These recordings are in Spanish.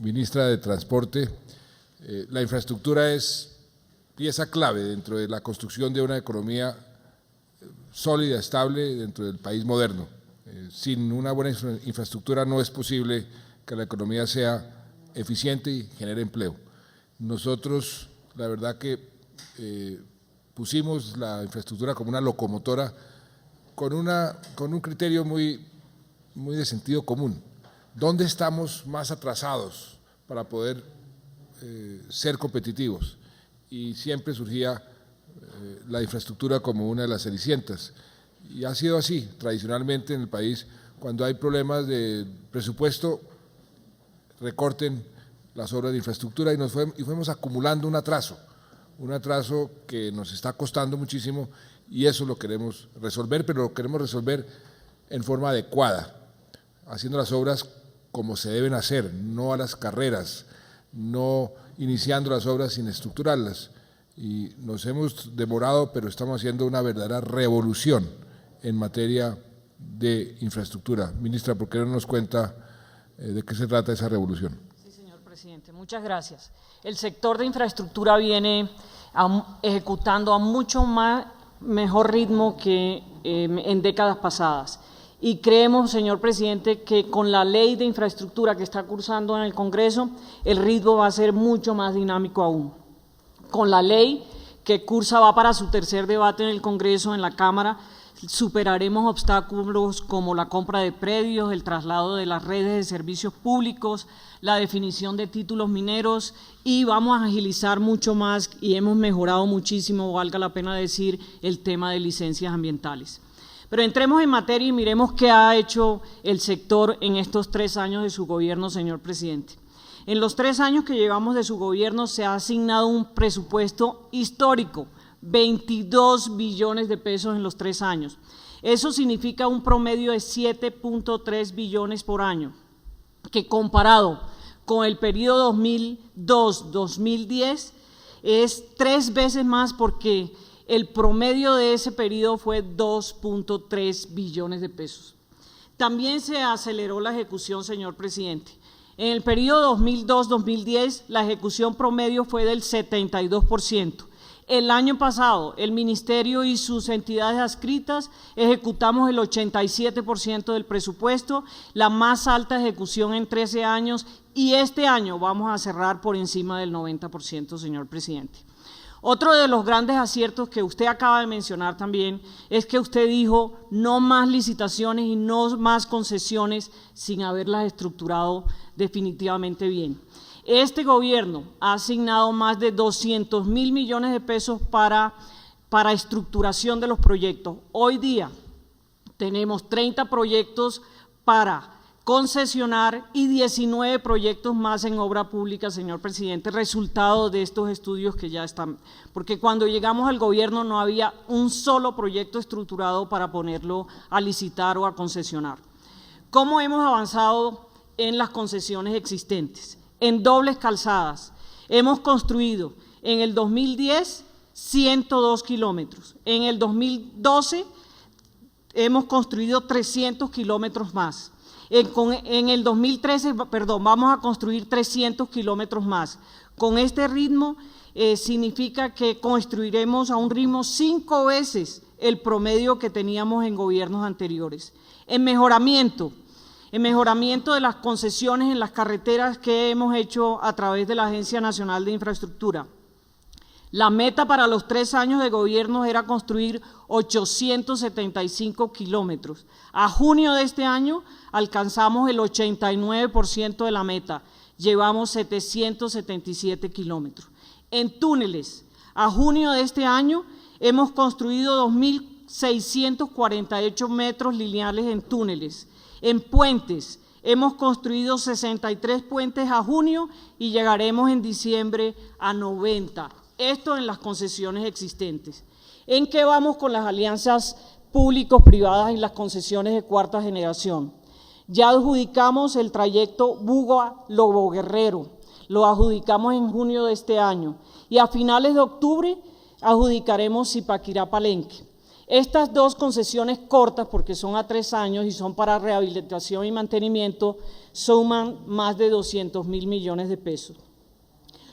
ministra de Transporte, la infraestructura es pieza clave dentro de la construcción de una economía sólida, estable dentro del país moderno. Sin una buena infraestructura no es posible que la economía sea eficiente y genere empleo. Nosotros, la verdad que pusimos la infraestructura como una locomotora con un criterio muy de sentido común. ¿Dónde estamos más atrasados para poder ser competitivos? Y siempre surgía la infraestructura como una de las cenicientas. Y ha sido así tradicionalmente en el país. Cuando hay problemas de presupuesto, recorten las obras de infraestructura y fuimos acumulando un atraso que nos está costando muchísimo, y eso lo queremos resolver, pero lo queremos resolver en forma adecuada, haciendo las obras como se deben hacer, no a las carreras, no iniciando las obras sin estructurarlas. Y nos hemos demorado, pero estamos haciendo una verdadera revolución en materia de infraestructura. Ministra, ¿por qué no nos cuenta de qué se trata esa revolución? Sí, señor presidente, muchas gracias. El sector de infraestructura viene ejecutando a mucho mejor ritmo que en décadas pasadas. Y creemos, señor presidente, que con la ley de infraestructura que está cursando en el Congreso, el ritmo va a ser mucho más dinámico aún. Con la ley que cursa va para su tercer debate en el Congreso, en la Cámara, superaremos obstáculos como la compra de predios, el traslado de las redes de servicios públicos, la definición de títulos mineros, y vamos a agilizar mucho más y hemos mejorado muchísimo, valga la pena decir, el tema de licencias ambientales. Pero entremos en materia y miremos qué ha hecho el sector en estos 3 años de su gobierno, señor presidente. En los 3 años que llevamos de su gobierno se ha asignado un presupuesto histórico, 22 billones de pesos en los 3 años. Eso significa un promedio de 7.3 billones por año, que comparado con el periodo 2002-2010 es 3 veces más, porque el promedio de ese periodo fue 2.3 billones de pesos. También se aceleró la ejecución, señor presidente. En el periodo 2002-2010 la ejecución promedio fue del 72%. El año pasado, el Ministerio y sus entidades adscritas ejecutamos el 87% del presupuesto, la más alta ejecución en 13 años, y este año vamos a cerrar por encima del 90%, señor presidente. Otro de los grandes aciertos que usted acaba de mencionar también es que usted dijo no más licitaciones y no más concesiones sin haberlas estructurado definitivamente bien. Este gobierno ha asignado más de 200.000 millones de pesos para estructuración de los proyectos. Hoy día tenemos 30 proyectos para concesionar y 19 proyectos más en obra pública, señor presidente, resultado de estos estudios que ya están, porque cuando llegamos al gobierno no había un solo proyecto estructurado para ponerlo a licitar o a concesionar. ¿Cómo hemos avanzado en las concesiones existentes? En dobles calzadas hemos construido en el 2010 102 kilómetros, en el 2012 hemos construido 300 kilómetros más. En el 2013, vamos a construir 300 kilómetros más. Con este ritmo significa que construiremos a un ritmo 5 veces el promedio que teníamos en gobiernos anteriores. En mejoramiento de las concesiones en las carreteras que hemos hecho a través de la Agencia Nacional de Infraestructura. La meta para los 3 años de gobierno era construir 875 kilómetros. A junio de este año alcanzamos el 89% de la meta, llevamos 777 kilómetros. En túneles, a junio de este año hemos construido 2.648 metros lineales en túneles. En puentes, hemos construido 63 puentes a junio y llegaremos en diciembre a 90. Esto en las concesiones existentes. ¿En qué vamos con las alianzas público-privadas y las concesiones de cuarta generación? Ya adjudicamos el trayecto Buga-Lobo Guerrero, lo adjudicamos en junio de este año, y a finales de octubre adjudicaremos Zipaquirá-Palenque. Estas dos concesiones cortas, porque son a 3 años y son para rehabilitación y mantenimiento, suman más de 200.000 millones de pesos.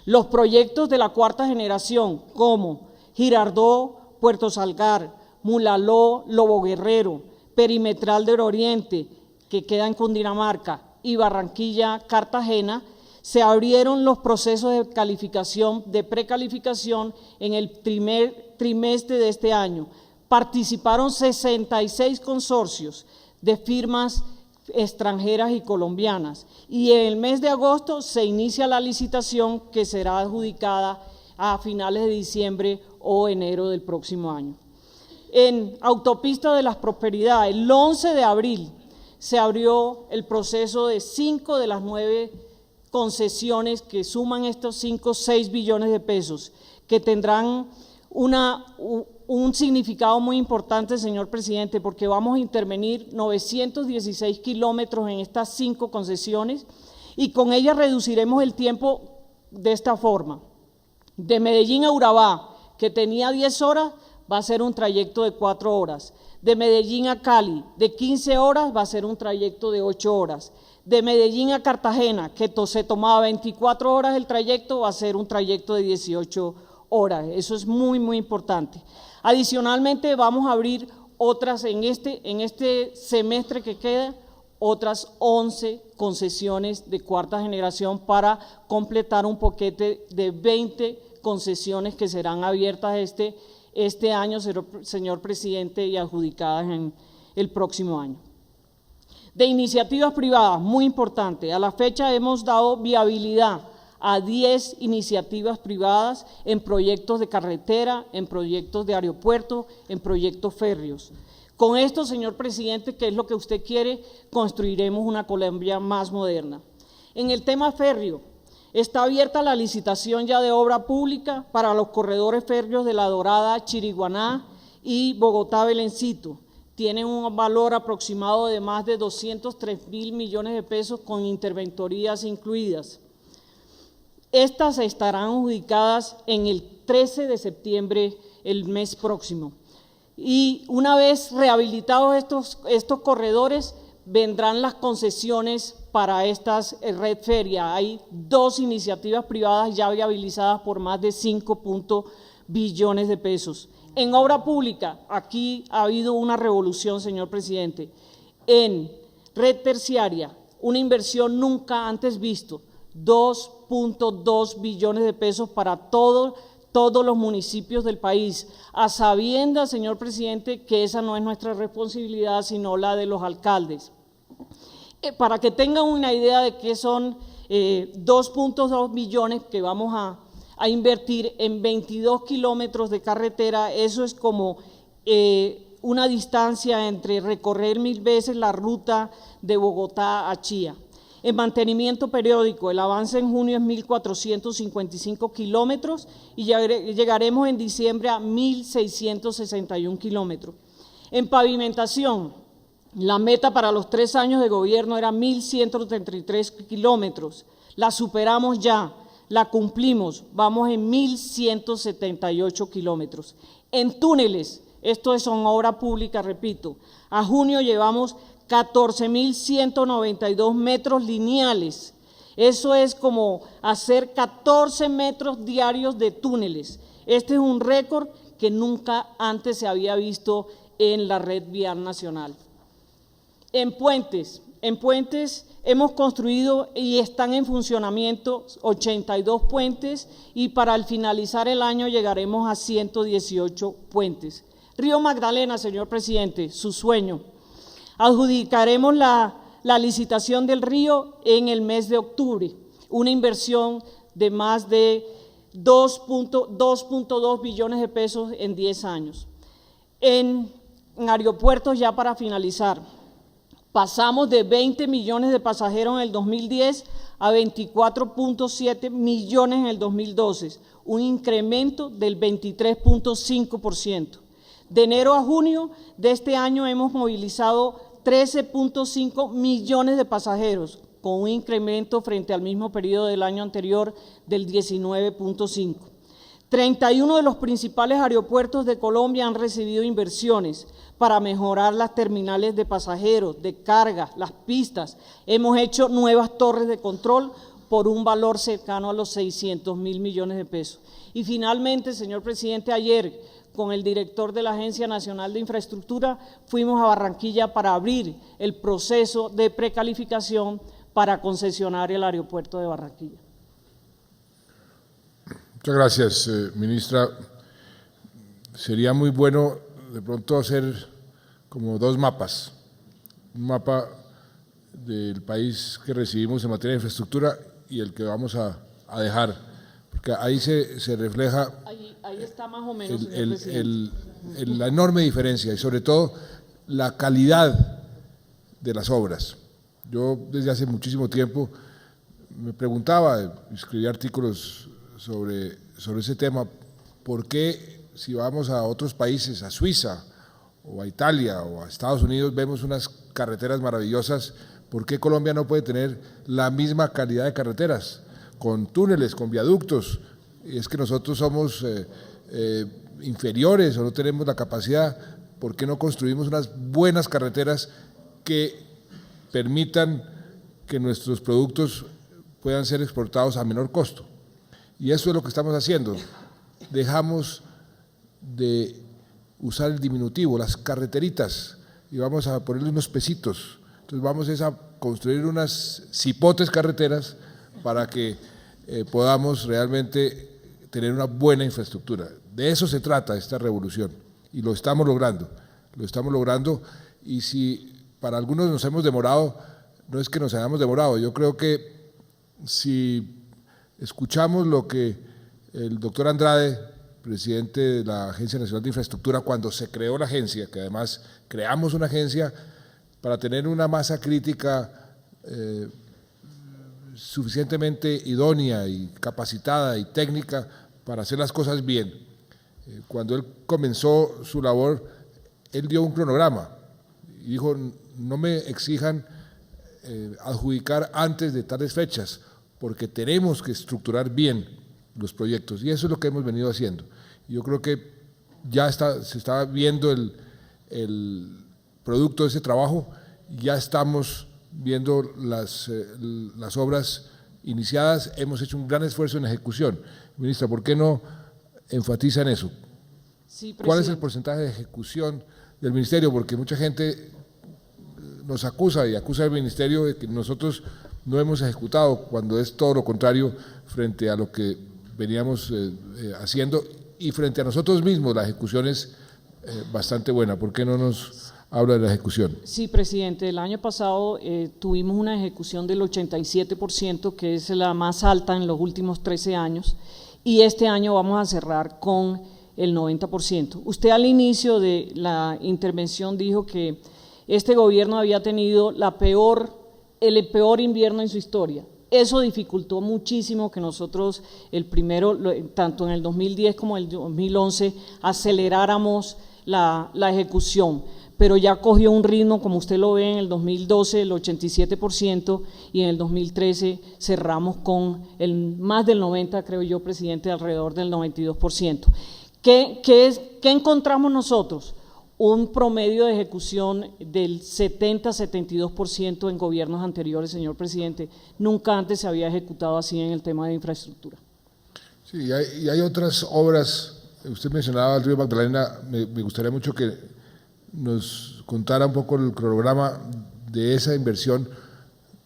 Los proyectos de la cuarta generación, como Girardot, Puerto Salgar, Mulaló, Lobo Guerrero, Perimetral del Oriente, que queda en Cundinamarca, y Barranquilla, Cartagena, se abrieron los procesos de calificación, de precalificación en el primer trimestre de este año. Participaron 66 consorcios de firmas extranjeras y colombianas, y en el mes de agosto se inicia la licitación que será adjudicada a finales de diciembre o enero del próximo año. En Autopista de las Prosperidades, el 11 de abril se abrió el proceso de 5 de las 9 concesiones que suman estos 6 billones de pesos, que tendrán un significado muy importante, señor presidente, porque vamos a intervenir 916 kilómetros en estas 5 concesiones y con ellas reduciremos el tiempo de esta forma. De Medellín a Urabá, que tenía 10 horas, va a ser un trayecto de 4 horas. De Medellín a Cali, de 15 horas, va a ser un trayecto de 8 horas. De Medellín a Cartagena, que se tomaba 24 horas el trayecto, va a ser un trayecto de 18 horas. Eso es muy, muy importante. Adicionalmente, vamos a abrir otras, en este semestre que queda, otras 11 concesiones de cuarta generación para completar un paquete de 20 concesiones que serán abiertas este año, señor presidente, y adjudicadas en el próximo año. De iniciativas privadas, muy importante, a la fecha hemos dado viabilidad a 10 iniciativas privadas en proyectos de carretera, en proyectos de aeropuerto, en proyectos férreos. Con esto, señor presidente, que es lo que usted quiere, construiremos una Colombia más moderna. En el tema férreo, está abierta la licitación ya de obra pública para los corredores férreos de La Dorada, Chiriguaná y Bogotá-Belencito. Tienen un valor aproximado de más de 203.000 millones de pesos con interventorías incluidas. Estas estarán adjudicadas en el 13 de septiembre, el mes próximo. Y una vez rehabilitados estos corredores, vendrán las concesiones para estas red feria. Hay 2 iniciativas privadas ya viabilizadas por más de 5 billones de pesos. En obra pública, aquí ha habido una revolución, señor presidente. En red terciaria, una inversión nunca antes visto, 2.2 billones de pesos para todos los municipios del país, a sabiendas, señor presidente, que esa no es nuestra responsabilidad, sino la de los alcaldes. Para que tengan una idea de qué son 2.2 billones que vamos a invertir en 22 kilómetros de carretera, eso es como una distancia entre recorrer 1000 veces la ruta de Bogotá a Chía. En mantenimiento periódico, el avance en junio es 1.455 kilómetros y llegaremos en diciembre a 1.661 kilómetros. En pavimentación, la meta para los 3 años de gobierno era 1.133 kilómetros, la superamos ya, la cumplimos, vamos en 1.178 kilómetros. En túneles, esto son obra pública, repito, a junio llevamos 14.192 metros lineales, eso es como hacer 14 metros diarios de túneles. Este es un récord que nunca antes se había visto en la red vial nacional. En puentes hemos construido y están en funcionamiento 82 puentes y para el finalizar el año llegaremos a 118 puentes. Río Magdalena, señor presidente, su sueño. Adjudicaremos la licitación del río en el mes de octubre, una inversión de más de 2.2 billones de pesos en 10 años. En aeropuertos, ya para finalizar, pasamos de 20 millones de pasajeros en el 2010 a 24.7 millones en el 2012, un incremento del 23.5%. De enero a junio de este año hemos movilizado 13.5 millones de pasajeros, con un incremento frente al mismo periodo del año anterior del 19.5%. 31 de los principales aeropuertos de Colombia han recibido inversiones para mejorar las terminales de pasajeros, de carga, las pistas. Hemos hecho nuevas torres de control por un valor cercano a los 600.000 millones de pesos. Y finalmente, señor presidente, ayer con el director de la Agencia Nacional de Infraestructura fuimos a Barranquilla para abrir el proceso de precalificación para concesionar el aeropuerto de Barranquilla. Muchas gracias, ministra. Sería muy bueno de pronto hacer como dos mapas. Un mapa del país que recibimos en materia de infraestructura y el que vamos a dejar, porque ahí se refleja ahí está más o menos, señor presidente, la enorme diferencia y sobre todo la calidad de las obras. Yo desde hace muchísimo tiempo me preguntaba, escribí artículos sobre ese tema, ¿por qué si vamos a otros países, a Suiza o a Italia o a Estados Unidos, vemos unas carreteras maravillosas? ¿Por qué Colombia no puede tener la misma calidad de carreteras, con túneles, con viaductos? Y es que nosotros somos inferiores o no tenemos la capacidad. ¿Por qué no construimos unas buenas carreteras que permitan que nuestros productos puedan ser exportados a menor costo? Y eso es lo que estamos haciendo. Dejamos de usar el diminutivo, las carreteritas, y vamos a ponerle unos pesitos. Entonces vamos a construir unas cipotes carreteras para que podamos realmente tener una buena infraestructura. De eso se trata esta revolución y lo estamos logrando, y si para algunos nos hemos demorado, no es que nos hayamos demorado, yo creo que si escuchamos lo que el doctor Andrade, presidente de la Agencia Nacional de Infraestructura, cuando se creó la agencia, que además creamos una agencia para tener una masa crítica suficientemente idónea y capacitada y técnica para hacer las cosas bien. Cuando él comenzó su labor, él dio un cronograma y dijo, no me exijan adjudicar antes de tales fechas, porque tenemos que estructurar bien los proyectos, y eso es lo que hemos venido haciendo. Yo creo que ya se está viendo el producto de ese trabajo, ya estamos viendo las obras iniciadas, hemos hecho un gran esfuerzo en ejecución. Ministra, ¿por qué no enfatiza en eso? Sí, ¿Cuál es el porcentaje de ejecución del ministerio? Porque mucha gente nos acusa y acusa al ministerio de que nosotros no hemos ejecutado, cuando es todo lo contrario frente a lo que veníamos haciendo, y frente a nosotros mismos la ejecución es bastante buena. ¿Por qué no nos habla de la ejecución? Sí, presidente, el año pasado tuvimos una ejecución del 87%, que es la más alta en los últimos 13 años, y este año vamos a cerrar con el 90%. Usted al inicio de la intervención dijo que este gobierno había tenido el peor invierno en su historia. Eso dificultó muchísimo que nosotros tanto en el 2010 como en el 2011, aceleráramos la ejecución, pero ya cogió un ritmo, como usted lo ve, en el 2012 el 87%, y en el 2013 cerramos con más del 90%, creo yo, presidente, alrededor del 92%. ¿Qué encontramos nosotros? Un promedio de ejecución del 70-72% en gobiernos anteriores, señor presidente. Nunca antes se había ejecutado así en el tema de infraestructura. Sí, y hay otras obras. Usted mencionaba el río Magdalena. Me gustaría mucho que nos contara un poco el cronograma de esa inversión,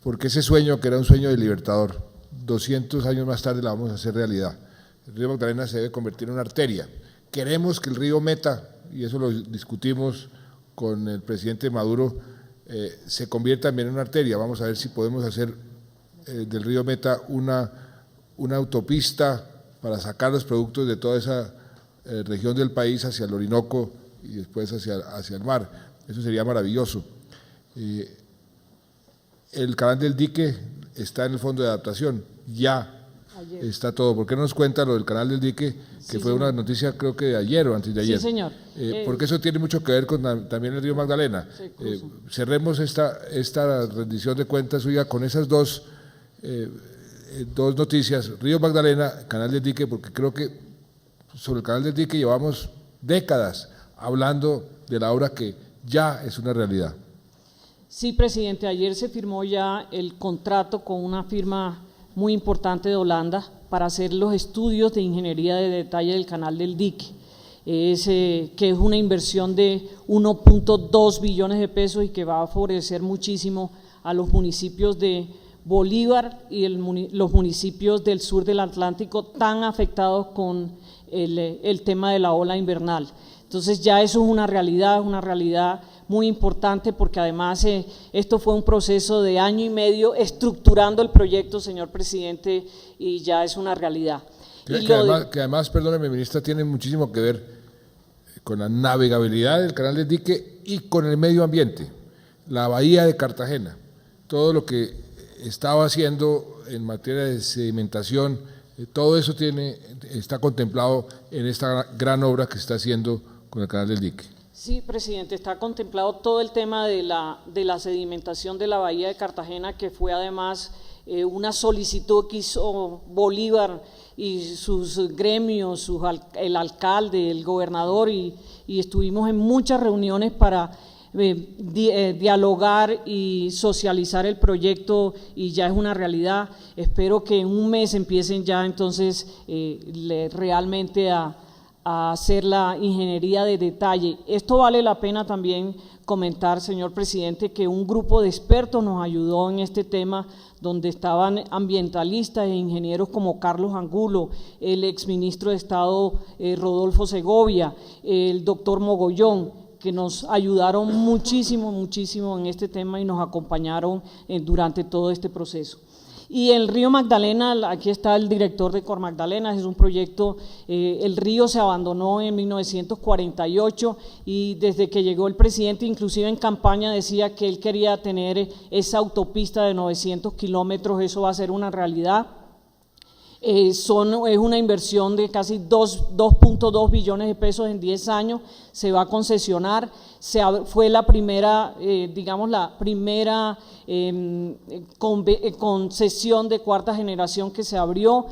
porque ese sueño, que era un sueño de Libertador, 200 años más tarde la vamos a hacer realidad. El río Magdalena se debe convertir en una arteria. Queremos que el río Meta, y eso lo discutimos con el presidente Maduro, se convierta también en una arteria. Vamos a ver si podemos hacer del río Meta una autopista para sacar los productos de toda esa región del país hacia el Orinoco y después hacia el mar. Eso sería maravilloso. El canal del dique está en el fondo de adaptación, ya está todo. ¿Por qué no nos cuenta lo del canal del dique, que fue una noticia creo que de ayer o antes de ayer? Sí, señor. Porque eso tiene mucho que ver con también el río Magdalena. Cerremos esta rendición de cuentas suya con esas dos noticias, río Magdalena, canal del dique, porque creo que sobre el Canal del Dique llevamos décadas hablando de la obra que ya es una realidad. Sí, presidente, ayer se firmó ya el contrato con una firma muy importante de Holanda para hacer los estudios de ingeniería de detalle del Canal del Dique, que es una inversión de 1.2 billones de pesos y que va a favorecer muchísimo a los municipios de Bolívar y los municipios del sur del Atlántico tan afectados con el tema de la ola invernal. Entonces ya eso es una realidad muy importante, porque además esto fue un proceso de año y medio estructurando el proyecto, señor presidente, y ya es una realidad. Que además, perdóneme, ministra, tiene muchísimo que ver con la navegabilidad del Canal del Dique y con el medio ambiente, la bahía de Cartagena, todo lo que estaba haciendo en materia de sedimentación, todo eso está contemplado en esta gran obra que se está haciendo con el Canal del Dique. Sí, presidente, está contemplado todo el tema de la sedimentación de la bahía de Cartagena, que fue además una solicitud que hizo Bolívar y sus gremios, el alcalde, el gobernador, y estuvimos en muchas reuniones para dialogar y socializar el proyecto, y ya es una realidad. Espero que en un mes empiecen ya entonces realmente a hacer la ingeniería de detalle. Esto vale la pena también comentar, señor presidente, que un grupo de expertos nos ayudó en este tema, donde estaban ambientalistas e ingenieros como Carlos Angulo, el exministro de Estado Rodolfo Segovia, el doctor Mogollón, que nos ayudaron muchísimo en este tema y nos acompañaron durante todo este proceso. Y el río Magdalena, aquí está el director de Cor Magdalena, es un proyecto, el río se abandonó en 1948 y desde que llegó el presidente, inclusive en campaña decía que él quería tener esa autopista de 900 kilómetros, eso va a ser una realidad. Es una inversión de casi 2.2 billones de pesos en 10 años, se va a concesionar, fue la primera, concesión de cuarta generación que se abrió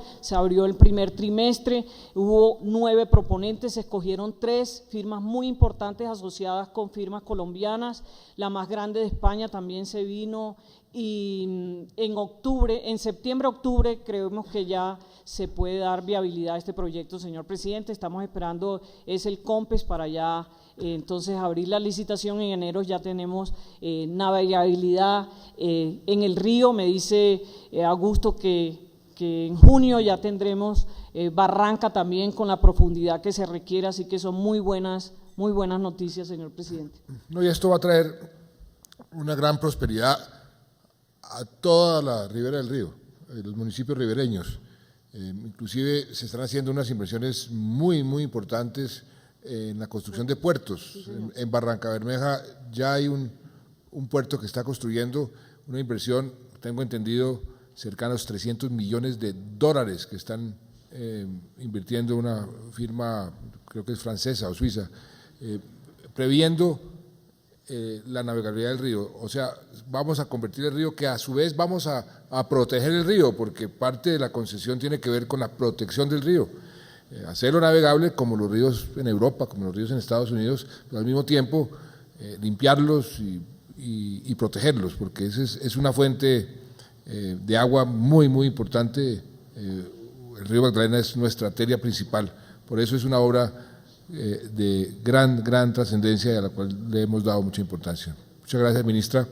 el primer trimestre, hubo 9 proponentes, se escogieron 3 firmas muy importantes asociadas con firmas colombianas, la más grande de España también se vino, y en septiembre-octubre creemos que ya se puede dar viabilidad a este proyecto, señor presidente. Estamos esperando el COMPES para ya entonces abrir la licitación. En enero ya tenemos navegabilidad en el río. Me dice Augusto que en junio ya tendremos Barranca también con la profundidad que se requiere, así que son muy buenas noticias, señor presidente. No, y esto va a traer una gran prosperidad a toda la ribera del río, los municipios ribereños. Inclusive se están haciendo unas inversiones muy importantes en la construcción de puertos. Sí, en Barranca Bermeja ya hay un puerto que está construyendo, una inversión, tengo entendido, cercana a los $300 millones que están invirtiendo una firma, creo que es francesa o suiza, previendo la navegabilidad del río. O sea, vamos a convertir el río, que a su vez vamos a proteger el río, porque parte de la concesión tiene que ver con la protección del río, hacerlo navegable como los ríos en Europa, como los ríos en Estados Unidos, pero al mismo tiempo limpiarlos y protegerlos, porque es una fuente de agua muy importante. El río Magdalena es nuestra arteria principal, por eso es una obra de gran trascendencia y a la cual le hemos dado mucha importancia. Muchas gracias, ministra.